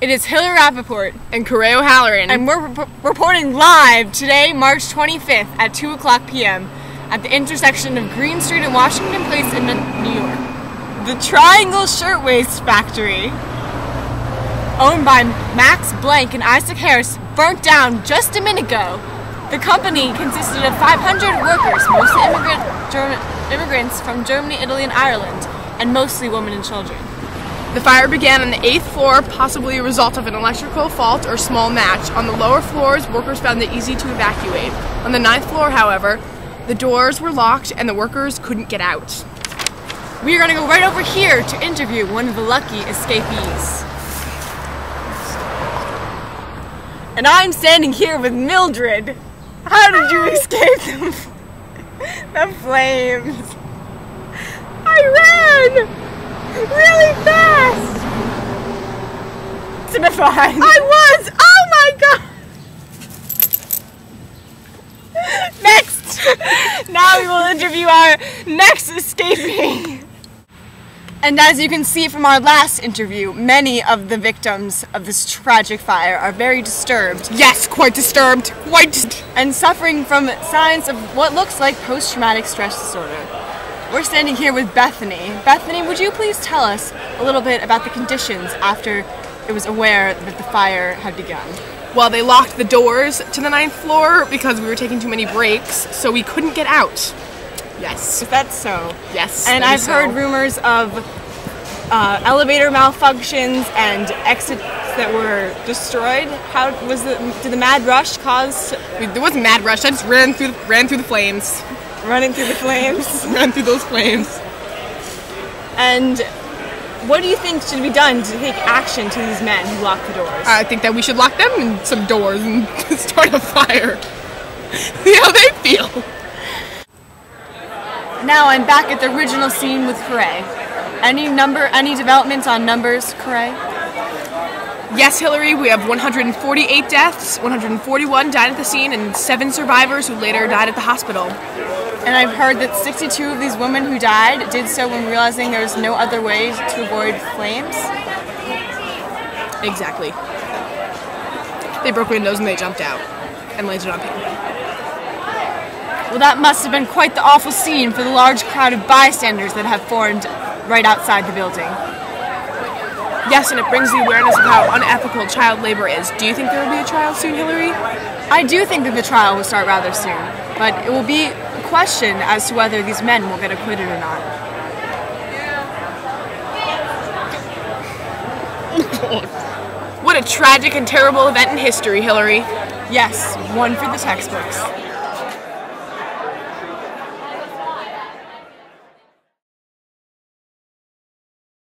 It is Hillary Rappaport and Correa O'Halloran, and we're reporting live today, March 25th at 2 o'clock p.m. at the intersection of Green Street and Washington Place in New York. The Triangle Shirtwaist Factory, owned by Max Blank and Isaac Harris, burnt down just a minute ago. The company consisted of 500 workers, mostly immigrants from Germany, Italy, and Ireland, and mostly women and children. The fire began on the 8th floor, possibly a result of an electrical fault or small match. On the lower floors, workers found it easy to evacuate. On the 9th floor, however, the doors were locked and the workers couldn't get out. We are going to go right over here to interview one of the lucky escapees. And I'm standing here with Mildred. How did you escape the flames? I ran! Really fast! To the fire. I was! Oh my god! Next! Now we will interview our next escapee. And as you can see from our last interview, many of the victims of this tragic fire are very disturbed. Yes, quite disturbed. And suffering from signs of what looks like post-traumatic stress disorder. We're standing here with Bethany. Bethany, would you please tell us a little bit about the conditions after it was aware that the fire had begun? Well, they locked the doors to the 9th floor because we were taking too many breaks, so we couldn't get out. Yes. Is that so? Yes. And I've heard rumors of elevator malfunctions and exits that were destroyed. How was did the mad rush cause? There wasn't mad rush. I just ran through the flames. Running through the flames? Ran through those flames. And what do you think should be done to take action to these men who locked the doors? I think that we should lock them in some doors and start a fire. See how they feel. Now I'm back at the original scene with Correa. Any developments on numbers, Correa? Yes, Hillary, we have 148 deaths, 141 died at the scene, and 7 survivors who later died at the hospital. And I've heard that 62 of these women who died did so when realizing there was no other way to avoid flames. Exactly. They broke windows and they jumped out and landed on people. Well, that must have been quite the awful scene for the large crowd of bystanders that have formed right outside the building. Yes, and it brings the awareness of how unethical child labor is. Do you think there will be a trial soon, Hillary? I do think that the trial will start rather soon, but it will be a question as to whether these men will get acquitted or not. What a tragic and terrible event in history, Hillary. Yes, one for the textbooks.